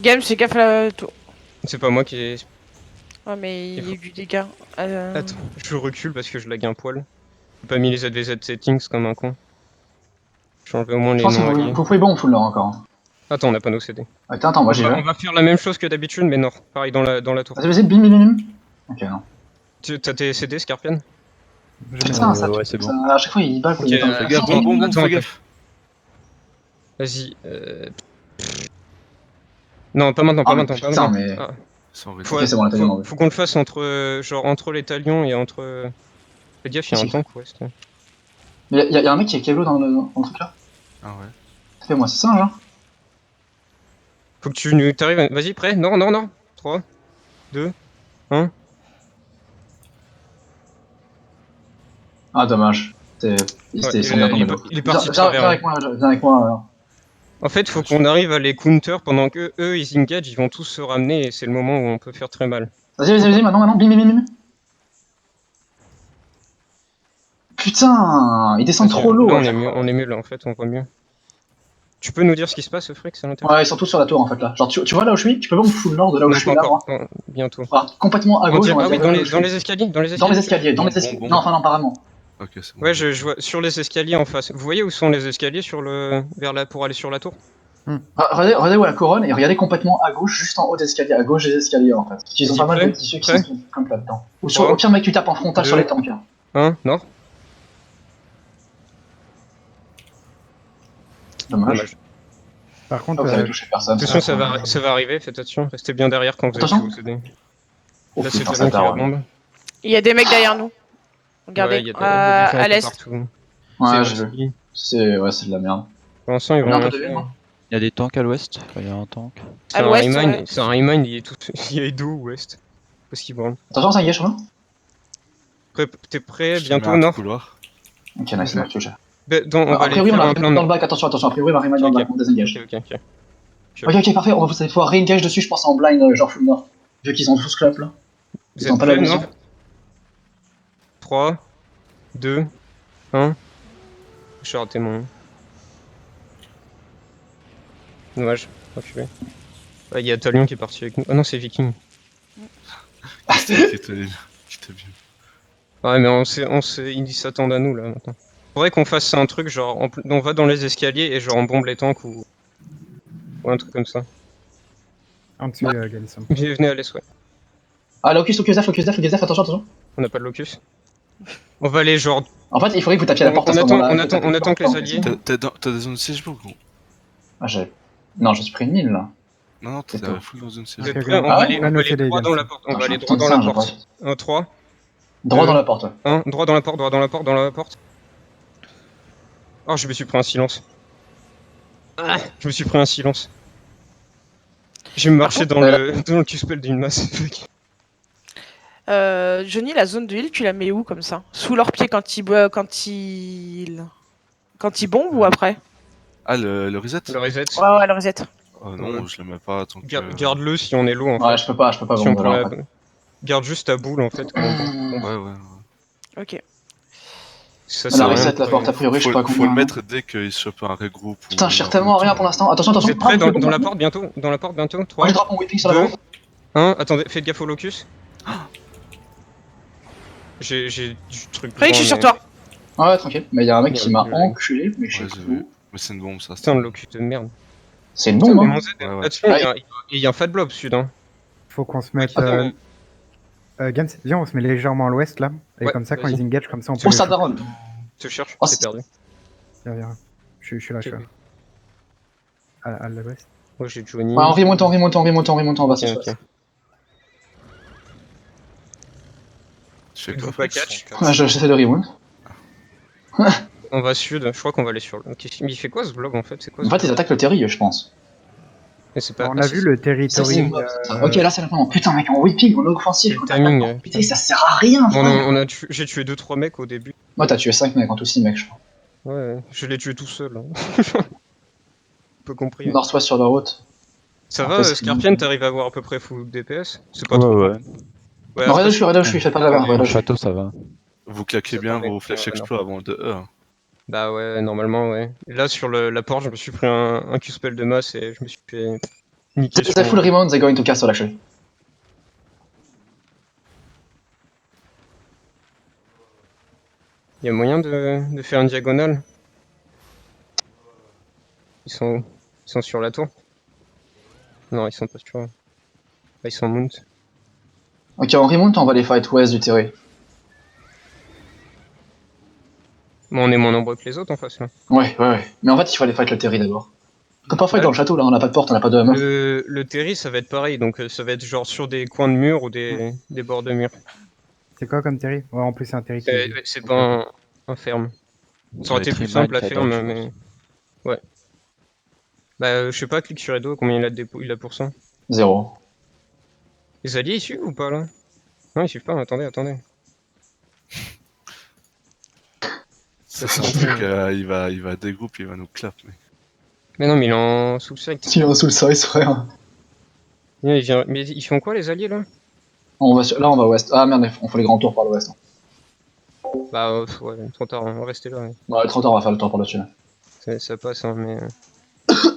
Game, c'est gaffe là. C'est pas moi qui ai... Oh, mais il y a eu du dégât. Attends, je recule parce que je lag un poil. J'ai pas mis les ADVZ settings comme un con. J'ai enlevé au moins Je les pense que noms alliés. vous pouvez bon full nord encore. Attends, on a pas nos CD. Attends, moi j'y vais. On va faire la même chose que d'habitude, mais nord. Pareil dans la tour. Vas-y, bim, bim, bim. Ok, non. T'as tes CD, Scarpion? Putain, ça, ouais, c'est bon. à chaque fois il bat quoi. Ok, Il attend. Fais gaffe, attends, bon, attends, fais gaffe. Vas-y. Non, pas maintenant, Ah, pas mais maintenant, pas putain, maintenant. mais. Ah. Sans Faut, Ok, c'est bon, la talion en faut qu'on le fasse entre, genre, entre les talions et entre... Fais gaffe, il y a un tank ouest. Mais y'a un mec qui a Kevlo dans le truc là. Ah ouais. Fais-moi, c'est ça, genre. Faut que tu t'arrives... Vas-y, prêt? Non, non, non. 3, 2, 1. Ah, dommage. Ouais, Ils sont bien tombés là. il est parti de Viens travers. avec moi, viens avec moi. En fait, faut qu'on arrive à les counter pendant que eux ils engage, ils vont tous se ramener et c'est le moment où on peut faire très mal. Vas-y, maintenant, bim, bim, bim, bim. Putain, ils descendent trop low. Là, À chaque fois. on est mieux là en fait, on voit mieux. Tu peux nous dire ce qui se passe, Frix, à l'intérieur? Ouais, ils sont tous sur la tour en fait là. Genre, tu vois là où je suis? Tu peux pas me full nord de là où Non, je suis pas là, moi. encore, non, bientôt. Voilà, complètement à On gauche, dirait- on va ah oui, dire là où je suis. dans les escaliers, dans les Dans les escaliers. escaliers, dans les Bon, escaliers. bon. Non, enfin, non, pas vraiment. Ok, c'est bon. Ouais, je vois sur les escaliers en face. Vous voyez où sont les escaliers sur le vers là pour aller sur la tour? Regardez où est la couronne et regardez complètement à gauche, juste en haut des escaliers, à gauche des escaliers en fait. Ils ont Vas-y, pas mal de prêt tissus qui Prêt sont comme là-dedans. Ou Trois, au pire, mec, tu tapes en frontal sur deux. les tanks. Hein. 1, nord. Dommage. Par contre, Ah, vous avez touché personne. De toute façon, ça va arriver, faites attention. Restez bien derrière quand vous avez Attention. tout CD. Oh, Là, c'est putain, Talon ça qui la taronne. bombe. Il y a des mecs derrière nous. Regardez, Ouais, il y a des gens un à peu l'est. partout. Ouais, C'est je aussi- veux. C'est de la merde. Pour l'instant, ils On a vont un peu rien de vue, faire. moi. Il y a des tanks à l'ouest. Il y a un tank. C'est À un l'ouest, remind, ouais. c'est un remind, il est tout, il est d'où ouest. Parce qu'il branle. Attention, ça engage sur nous. T'es prêt Je te mets bientôt un nord? couloir. Ok, nice, c'est touché. On va A aller priori, on faire a un plan dans nord. le bac, attention, a priori, on va remettre dans le bac, on désengage. Ok. Ok, parfait, on va pouvoir réengage dessus, je pense, en blind, genre full nord. Vu qu'ils ont tous clap là. Vous Ils ont êtes pas la prêts, vision. nord? 3, 2, 1. J'ai raté mon... Dommage, reculé. Ouais, il y a Talion qui est parti avec nous. Ah non, c'est Viking. Qui t'a vu. Ouais, mais ils s'attendent à nous là maintenant. Faudrait qu'on fasse un truc genre, on va dans les escaliers et genre on bombe les tanks ou un truc comme ça. en dessus, Galison. Venez à l'est, ouais. Ah, locus, attention. On n'a pas de locus. On va aller genre... En fait, il faudrait que vous tapiez à la porte à On ce attend, moment-là. on attend que les alliés... T'as des zones de siege, gros? Ah, j'ai. Non, je suis pris une mine là. Non, t'es C'est à tout. full dans zone de Vous siège. êtes Ok, prêts? on On va a aller nos CD, droit dans la Galison. porte. On Ah, va aller je suis droit un dans la singe, porte. 1, 3, Droit Deux. dans la porte. 1, droit dans la porte. Oh, je me suis pris un silence. Ah, je me suis pris un silence. J'ai marché dans le Q-spell d'une masse. Fuck. Johnny, la zone de heal, tu la mets où comme ça? Sous leurs pieds quand ils bombent ou après? Ah, le reset? Le reset. Ouais, le reset. Oh non, Ouais. je le mets pas tant que... Garde-le si on est low en Ouais, fait. je peux pas Si on bomber prend là la... en fait. Garde juste ta boule en fait quand on bombe. Ouais. Ok. Ça La sert à reset, rien. la porte, a priori, je sais pas Faut le combien. mettre dès qu'il se chope un regroupe. Putain, je tire tellement à rien pour l'instant. Attention. Vous êtes prêts Ah, dans la porte bientôt? Dans la porte bientôt? Moi 3, je drop mon whipping sur la 2, porte. 1. Attendez, faites gaffe au locus. J'ai du truc Frix, je suis devant, sur toi. Ouais, tranquille. Mais y'a un mec Merde, qui m'a je- enculé, mais je sais Ouais, pas j'ai où. vu. Mais c'est une bombe, ça. Putain, le locus de merde. C'est une Putain, bombe, mais hein. mon Z, Ouais. là-dessus, il y a un fat blob sud. Hein. Faut qu'on se mette. Attends, Gams, viens, on se met légèrement à l'ouest là. Et Ouais, comme ça, quand vas-y. ils engage, comme ça, on peut. Oh, les ça choper. daronne. je te cherche, Oh, t'es c'est- perdu. Viens. Je suis là, je suis là. À l'ouest. Moi j'ai Johnny. Ouais, on remonte, on va Ok, se ok. Je fais Il quoi? faut pas catch. Ouais, j'essaie de rewound. On va sud, je crois qu'on va aller sur le. Ok, mais il fait quoi ce blob en fait? C'est quoi En ce fait, ils blob? attaquent le terrier, je pense. Mais c'est pas. On ah, a si, vu si. le Ça, territory. c'est une mob, ça. Ok, là, c'est vraiment. Putain, mec, en whipping, en offensif, C'est le quand timing, t'attaques. Putain, ça sert à rien, Bon, frère. j'ai tué 2-3 mecs au début. Moi, t'as tué 5 mecs, en tout 6 mecs, je crois. Ouais, je l'ai tué tout seul. Hein. Peu compris. Hein. Northwest sur la route. Ça Après, va, c'est Scarpion, bon. t'arrives à avoir à peu près full DPS? C'est pas trop. Ouais. Ouais, Non, après, regarde où je suis, fais pas de la merde, regarde où je suis. Château, ça va. Vous claquez Ça bien va, vos flash ouais, non. exploits avant le 2 heures. Bah ouais, normalement, ouais. Là, sur la porte, je me suis pris un Q-spell de masse et je me suis fait niquer It's a full remount, they're going to castle actually. Il y a moyen de faire une diagonale. Ils sont sur la tour. Non, ils sont pas sur. Ah, ils sont en mount. Ok, en remount, on va les fight west du terrain. Bon, on est moins nombreux que les autres en face là. Ouais. Mais en fait, il faut aller fight le terrain d'abord. On peut pas fight Ouais. dans le château là, on a pas de porte, on a pas de hammer. Le terri, ça va être pareil, donc ça va être genre sur des coins de mur ou des bords de mur. C'est quoi comme Terry? Ouais, en plus, c'est un Terry qui est. C'est pas un ferme. Ça aurait été plus simple à ferme, mais. Ouais. Bah, je sais pas, clique sur Edo, combien il a de dépôt, il a pour ça. 0. Les alliés ils suivent ou pas là? Non, ils suivent pas, attendez. Ça, c'est un truc, il va dégroupe, il va nous clap, mec. Mais non, mais il est en sous le sect. Si on est sous le size, frère. Mais ils font quoi les alliés là? Là, on va ouest. Ah merde, on fait les grands tours par l'ouest. Bah, ouais, trop tard, on va rester là. Ouais. Bon, le 30 on va faire le tour par là-dessus. Ça passe, hein, mais.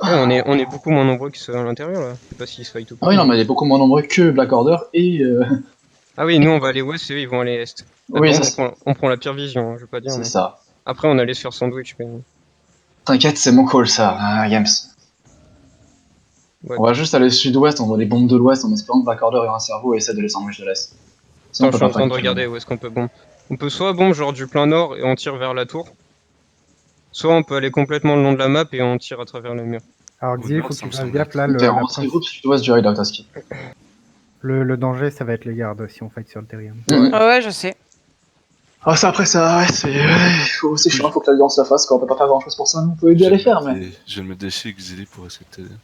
Ouais, on est beaucoup moins nombreux que ceux à l'intérieur là. Je sais pas s'ils se fight ou pas. Ah oui, non, mais il est beaucoup moins nombreux que Black Order et. Ah oui, nous on va aller ouest et eux ils vont aller est. Oui, D'abord, ça, on prend la pire vision, hein, je veux pas dire. c'est Mais... ça. Après on allait se faire sandwich. Mais... T'inquiète, c'est mon call ça, Yams. Ouais. On va juste aller sud-ouest, on voit les bombes de l'ouest en espérant que Black Order ait un cerveau et essaie de les sandwich de l'est. Sinon, Attends, je suis on en peut pas train de fight. regarder où est-ce qu'on peut bomber. On peut soit bomber genre du plein nord et on tire vers la tour. Soit on peut aller complètement le long de la map et on tire à travers le mur. Alors, Xi, il non, faut ça que tu me fasses semble gaffe là. Ok, on se regroupe sud-ouest du raid Autoski. Le danger, ça va être les gardes si on fight sur le Terry. Ah ouais, je sais. Ah, ça après, ça, ouais, c'est chiant, faut que l'Alliance la fasse, quoi. On peut pas faire grand chose pour ça, nous on peut aider à les faire, mais. Je vais me déchirer Xili pour essayer de t'aider.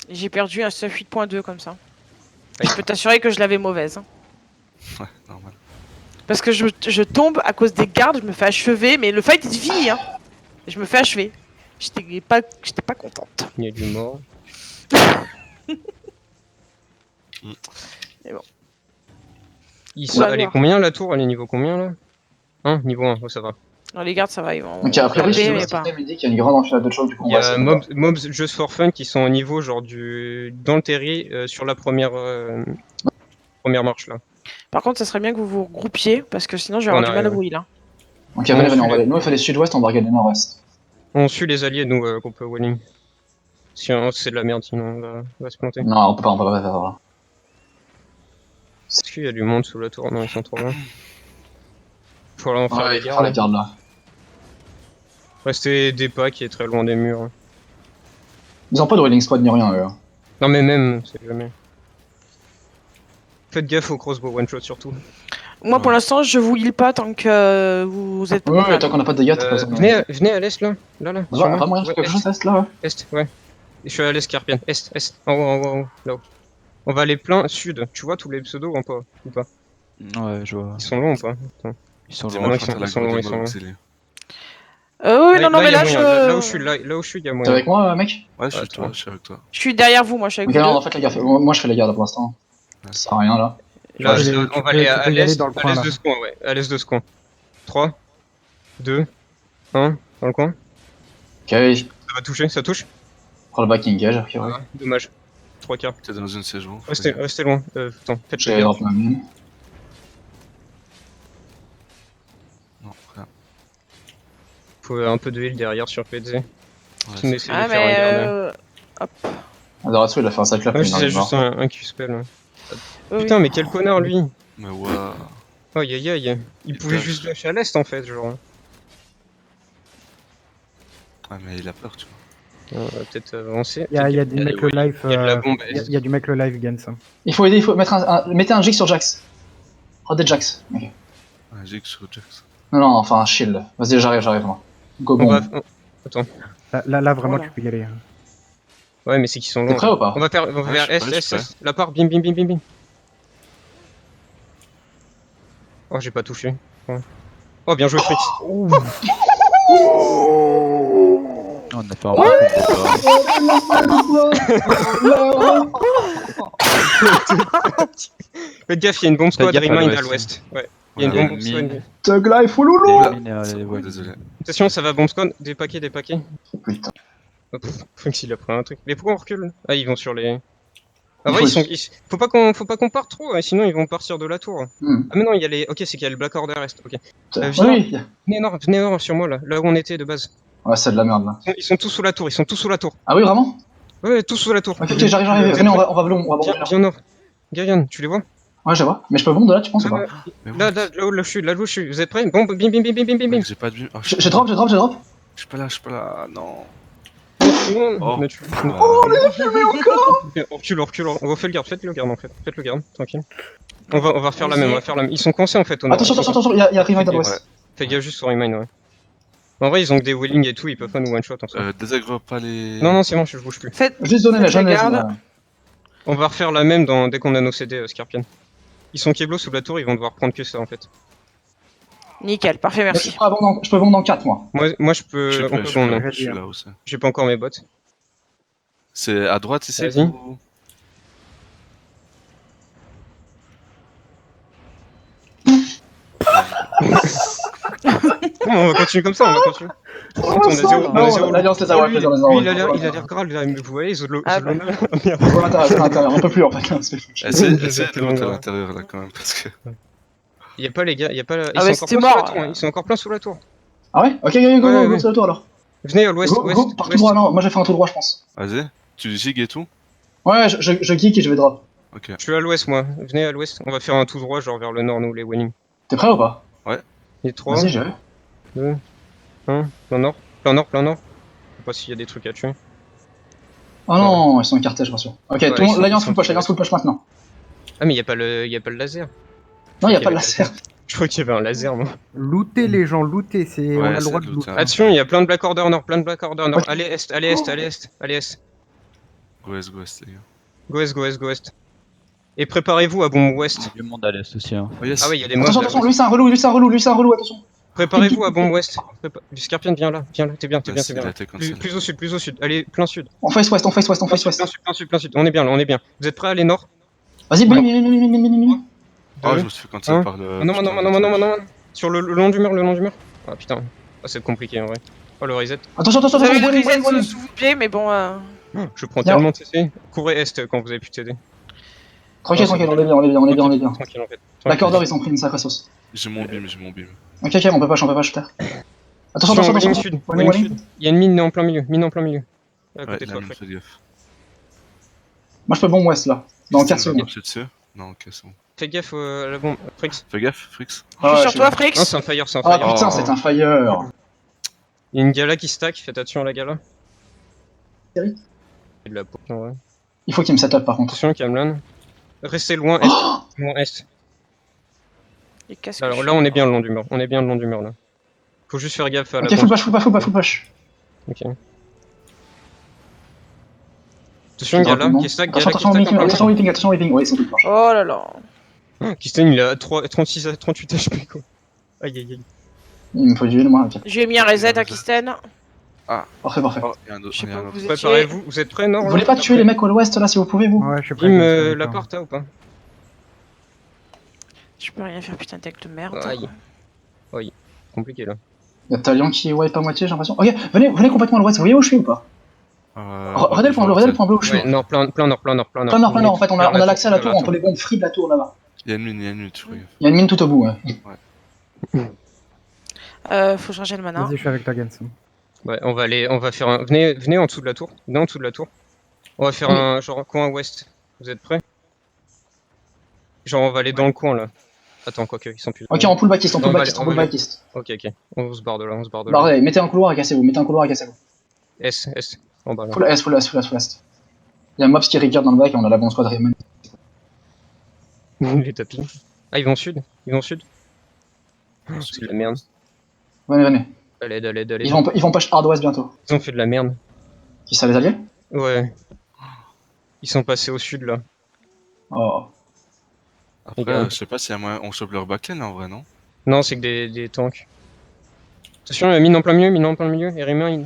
J'ai perdu un stuff 8.2 comme ça. Je peux t'assurer que je l'avais mauvaise. Hein. Ouais, normal. Parce que je tombe à cause des gardes, je me fais achever, mais le fight est fini. Hein. Et je me fais achever. J'étais pas contente. Il y a du mort. Mais bon. Allez, alors. combien la tour? Elle est niveau combien là? Niveau 1, oh, ça va. Non, les gardes, ça va, ils vont. Ok, a priori, taper, sud-ouest, mais pas. il me dit qu'il y a une grande enfilade de choc, du coup, Il on y va a essayer de mobs Just for Fun qui sont au niveau genre dans le terri sur la première marche là. Par contre, ça serait bien que vous vous regroupiez, parce que sinon, je vais On avoir du mal arrive. au bruit là. Ok, venez, on va aller. Nous, il fallait sud-ouest, on va regarder nord-ouest. On suit les alliés, nous, groupe Welling. Si c'est de la merde, sinon on va se planter. Non, on peut pas faire ça. Est-ce qu'il y a du monde sous la tour? Non, ils sont trop loin. Faut aller en faire Ouais, les faire les gardes. gardes là. Rester des pas qui est très loin des murs. Ils ont pas de Wailing Squad ni rien, eux. Non, mais même, c'est jamais. Faites gaffe au crossbow one shot surtout. Moi, pour l'instant, je vous heal pas tant que vous êtes. Ouais, tant qu'on a pas de dégâts, t'as pas besoin. Venez à l'est là. Là. sur moi. Vraiment, Ouais, quelque chose est là, ouais. Est, ouais. Je suis à l'est, Scarpian. Est. En haut, là-haut. On va aller plein sud. Tu vois tous les pseudos ou pas? Ouais, je vois. Ils sont longs ou pas? Attends. Ils sont Dis-moi loin. ils quand sont- t'as la ils sont grande longs, des ils sont mobs longs. Xili. Oui, non, Là, mais y a là, moyen. je. Là où je suis, il y a T'es moyen. avec moi, mec? Ouais, je suis toi. avec toi. Je suis derrière vous, moi, je suis avec Ok, vous non, deux. en fait, les gars, moi je fais les gardes pour l'instant. Ça sert à rien là. Là, Tu on peux- va aller tu à peux y aller l'est dans le coin, là. de ce coin, ouais. À l'est de ce coin. 3, 2, 1, dans le coin. Ok, Ça va toucher, ça touche. prends le back engage, a priori. Dommage. 3 quarts. T'es dans une saison. Restez loin. Attends, faites J'ai le drop ma mine. Non, frère. Faut un peu de heal derrière sur PZ. Ouais, Qui n'essaie Ah, de faire un mais. garde. Adoratsu, il a fait un saclap, Ouais, mais je il en disais est juste mort. un Q-spell. Ouais. Oui, Putain, mais quel connard lui! Mais waouh. Aïe aïe aïe. Il pouvait push. juste lâcher à l'est en fait, genre. Ouais, mais il a peur, tu vois. On va peut-être avancer. Il y a du mec le live. Il y a de la bombe. Il y a du mec le live, Gens. Il faut aider, il faut mettre mettez un jig sur Jax. Rodez Jax. Ok. Un jig sur Jax. Non, enfin un shield. Vas-y, j'arrive, moi. Go On va... bomb. Attends. Là, vraiment, Voilà. tu peux y aller. Ouais, mais c'est qu'ils sont T'es longs. prêt ou pas? On va faire Ouais, vers je suis prêt, je suis S. La part, bim. Oh, j'ai pas touché. Ouais. Oh, bien joué, Fritz. On a pas un Faites gaffe, il y a une bombe squad gaffe à remind à l'ouest. l'ouest. Ouais. Il y a Ouais, une ouais, bombe mine. squad. Thug life, ouloulou! Désolé. Désolé. Attention, ça va bombe squad. Des paquets. Putain. Frix, il a pris un truc. Mais pourquoi on recule? Ah, ils vont sur les... Ah Il ouais, faut- faut pas qu'on parte trop, sinon ils vont partir de la tour. Hmm. Ah mais non, il y a les... Ok, c'est qu'il y a le Black Order Est, ok. Oui, Venez nord sur moi, là où on était de base. ouais, c'est de la merde là. Ils sont tous sous la tour, ils sont tous sous la tour. Ah oui, vraiment? Ouais, tous sous la tour. Ok, j'arrive. Venez, on va blond, on va Viens, blond. viens nord. Gagan, tu les vois? Ouais, je vois. Mais je peux blond de là, tu penses ou pas? Mais Là où je suis, vous êtes prêts? Bon, bim, bim, bim, bim, bim, bim. mec, j'ai pas de vue. Oh, J'ai drop. Je suis pas là, non. Oh. Mais tu- On recule, on refait le garde, faites le garde en fait. Faites le garde, tranquille. On va refaire la même, Ils sont coincés en fait au nord. Attention, il y a Remind à l'ouest. Fais gaffe juste sur Remind, ouais. En vrai, ils ont que des wheeling et tout, ils peuvent pas nous one shot en soi. Désagréable pas les. Non, c'est bon, je bouge plus. Faites. Juste donner la Faites la jeune garde. là. On va refaire la même dès qu'on a nos CD, Scarpion. Ils sont Keblo sous la tour, ils vont devoir prendre que ça en fait. Nickel, parfait, Je merci. peux vendre dans 4 moi. Moi je peux. Je suis on prêt, peut je suis vendre, prêt, hein. je suis là aussi. J'ai pas encore mes bottes. C'est à droite ici Vas-y. ou- Non, on va continuer comme ça, on va continuer. On a zéro. Non, l'Alliance les a Lui, ouais, il a l'air grave, là, mais vous voyez, Zodlo. Ah bah. Merde. à l'intérieur, on peut plus en fait. Essaye de Exactement, l'autre à ouais. l'intérieur là quand même parce que. Y'a pas les gars, y'a pas. Ah ouais, c'était mort. Ils sont encore plein sous la tour. Ah ouais? Ok, go, sur le tour alors. Venez à l'ouest, Go, par tout droit, non, moi j'ai fait un tout droit, je pense. Vas-y, tu gigs et tout? Ouais, je geek et je vais drop. Ok. Je suis à l'ouest, moi. Venez à l'ouest. On va faire un tout droit, genre vers le nord, nous, les winning. T'es prêt ou pas? Les 3, Vas-y, j'y vais. 2, 1, plein nord. Je sais pas s'il y a des trucs à tuer. Oh non, ils sont écartés, je rassure. Ok, tout le monde, l'Alliance full push maintenant. Ah, mais y'a pas le laser. Non, y'a pas de laser. Je crois qu'il y avait un laser, moi. Looter les gens, looter, on Ouais, a le c'est droit de loot, looter. hein. Attention, il y a plein de Black Order nord, Ok. Allez est, allez est. Go est, les gars. Go est. Et préparez-vous à bombe ouest. Il y a du monde à l'est aussi. Hein. Oh yes. Ah ouais, il y a des mobs. Attention, là. lui c'est un relou, attention. Préparez-vous à bombe ouest. Du Scarpion, viens là, t'es bien. Merci, il a été cancel. Plus au sud, allez, plein sud. On face ouest. Plein sud. On est bien. Vous êtes prêts à aller nord? Vas-y, mini. Oh, je me suis fait cancel Hein par le. Non. putain, Sur le long du mur. Ah putain. Ah, c'est compliqué en vrai. Oh, le reset. Attention, Vous avez le reset Wayne. sous vos pieds, mais bon. Je prends Bien. tellement de CC. Courez est quand vous avez pu t'aider. Tranquille, on est bien. Tranquille en fait. La cordeur, ils ont pris une sacrée sauce. J'ai mon bim. Ok, on peut pas, terre. Attention. Wing sud. Il y a une mine en plein milieu. À Ouais, côté de la toi, mine, Frix. fais gaffe. Moi je peux bombe ouest là. Dans 4 Christine va secondes. marcher dessus. Non, ok, c'est bon. Fais gaffe à la bombe. Frix. Fais gaffe, Frix. Je suis sur toi, Frix. Non, c'est un fire. Ah putain, c'est un fire. Il y a une gala qui stack. Faites attention à la gala. Sérieux Et de la peau. Ouais. Il faut qu'il me set up par contre. Attention, Cameron. Restez loin est. Les casques. Alors là, on est bien le long du mur. Là. Faut juste faire gaffe à la Ok, bombe. full push. Ok. Attention, gala qui stack. Attention, whipping. Ouais, ils sont tous proches. Oh là là. Kistan, il a 36 à 38 HP quoi. Aïe. Il me faut du heal, moi. Ok. J'ai mis un reset à Kisten. Parfait. Oh, il y a un autre. Je sais il y a pas un où autre. vous étiez. Préparez-vous, vous êtes prêts, non? Vous voulez pas tuer les mecs à l'ouest là si vous pouvez, vous? Ouais, je suis prêt. Bim, je la suis porte, ou pas? Je peux rien faire, putain, deck de merde. Aïe. Compliqué là. Y'a Talion qui wipe à moitié, j'ai l'impression. Ok, venez complètement à l'ouest, vous voyez où je suis ou pas? Regardez le point bleu où je suis. Ouais, nord, plein nord. Plein nord, en fait, on a l'accès à la tour, on peut les bombes free de la tour là-bas. Il y a une mine, tu regardes. Il y a une mine tout au bout, ouais. Faut changer le mana. Vas-y, je suis avec ta Gens. Ouais, on va faire un... Venez en dessous de la tour. On va faire un genre coin ouest. Vous êtes prêts? Genre on va aller dans le coin là. Attends, quoique, ils sont plus... Ok, on pull backiste. On va aller. Ok. On se barre de là. Bah ouais, mettez un couloir et cassez-vous, S. En bas là. Full est. Il y a Mobs qui regarde dans le bac et on a la bonne squad Raymond. Les tapis. Ah, ils vont sud. C'est de la merde. Venez. Allez. Ils vont push hard west bientôt. Ils ont fait de la merde. Qui ça, les alliés? Ouais. Ils sont passés au sud là. Oh. Après, je sais pas s'il y a moyen. On chope leur backline en vrai, non? Non, c'est que des tanks. Attention, mine en plein milieu. Et Rayman, il...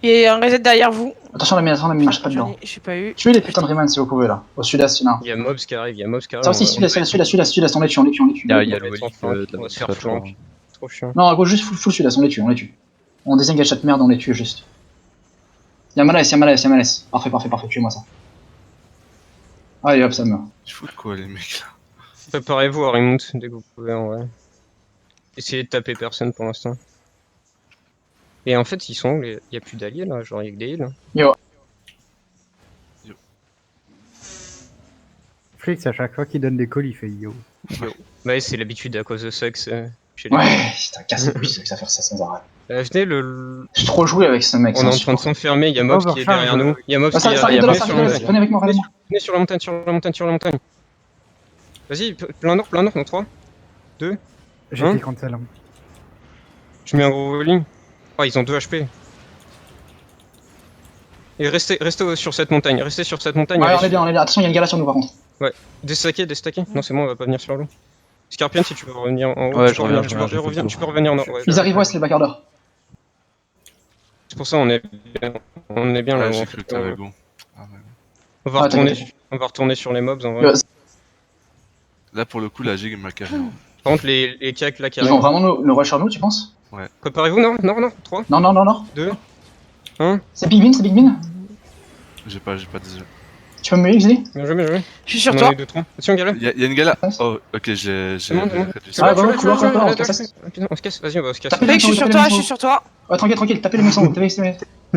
Il y a un reset derrière vous. Attention la mine, je suis pas dedans. J'ai pas eu. Tuez les putains de Rayman si vous pouvez là. Au sud-est, il y en a un. Il y a Mobs qui arrive. Ça aussi, sud-est, on les tue. Il y a Il y a le le Wally flank, de on va la se faire plateforme. flank. Trop chiant. Non, à gauche, juste full sud-est, on les tue. On désengage cette merde, on les tue juste. Y'a malaise. Parfait, tuez-moi ça. Allez hop, ça meurt. Ils foutent quoi, les mecs là? Préparez-vous à remonte dès que vous pouvez en vrai. Essayez de taper personne pour l'instant. Et en fait, ils sont où, y a plus d'alliés là, genre y'a que des heals. Yo. Flix, à chaque fois qu'il donne des calls, il fait yo. Bah, c'est l'habitude à cause de Sux. Chez les Ouais, putain, casse les couilles, c'est que ça faire ça sans arrêt. Venez, le... J'ai trop joué avec ce mec. on est en train de s'enfermer, y'a Mobs qui est derrière nous. Y'a Mobs qui est Ça arrive derrière de là, nous. ça arrive de là. Venez avec moi, Venez sur la montagne. Vas-y, plein nord, dans 3. J'ai Hein pris cancel. Hein. Je mets un gros rolling. Oh, ils ont 2 HP. Et restez sur cette montagne, Ouais, on est bien. Attention, y'a une gala sur nous par contre. Déstacker. Non, c'est moi, on va pas venir sur l'eau. Scorpion, si tu veux revenir en haut, Ouais, tu je peux reviens, revenir, je reviens, tu peux revenir en haut. Ouais. Ils arrivent ouest, les backarders. C'est pour ça on est bien là. Ouais, où j'ai on cru fait- que t'avais go. Ah, ouais. on va retourner sur les mobs en vrai. Yo, Là, pour le coup, la gigue m'a carré. Par contre, les cacks là qui Ils vont arrivent. vraiment nous rush sur nous, tu penses? Préparez-vous, non 3, Non. 2, 1. C'est Big Min. J'ai pas des... Tu peux me Xili? Bien joué. Je suis sur On en toi. a eu 2, 3. Attention, gala. Y'a une gala. Oh, ok, j'ai bon. réduit Ah, ça. bah, couloir, Allez, on allez, se casse. putain, on se casse, vas-y, on va se casser. Tapez Flix, je suis sur toi. Ouais, tranquille, tapez les mecs en haut.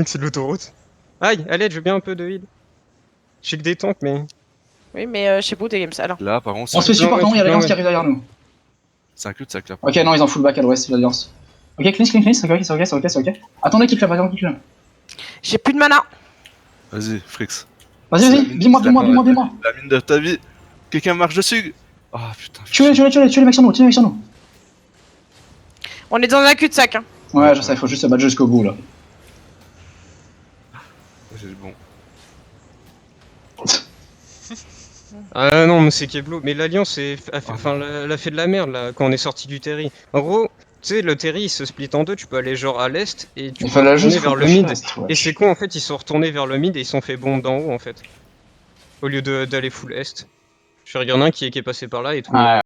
C'est de l'autoroute. Aïe, allez, je veux bien un peu de heal. J'ai que des tanks, mais. Oui, mais je sais pas où t'es games. Alors. Là, par contre, On se fait support, ouais, il y a l'alliance ouais. qui arrive derrière nous. c'est un cul-de-sac là. Ok, non, ils ont full back à l'ouest, l'alliance. Ok, clean, c'est ok. Attendez qu'il clap. J'ai plus de mana. Vas-y, Frix. Vas-y, bim-moi. La mine de ta vie. Quelqu'un marche dessus. Ah putain. Tuez les mecs sur nous, On est dans un cul-de-sac. Hein. Ouais, je sais, il faut juste se battre jusqu'au bout là. C'est bon. Ah non, mais c'est Keblo. Mais l'Alliance, elle a fait de la merde là, quand on est sorti du Terry. En gros, tu sais, le Terry il se split en deux, tu peux aller genre à l'est et tu Il peux fallait retourner juste vers le repusher mid. l'est, ouais. Et c'est con en fait, ils sont retournés vers le mid et ils sont fait bombe d'en haut en fait. Au lieu d'aller full est. Je il y en a un qui est passé par là et tout. Ouais.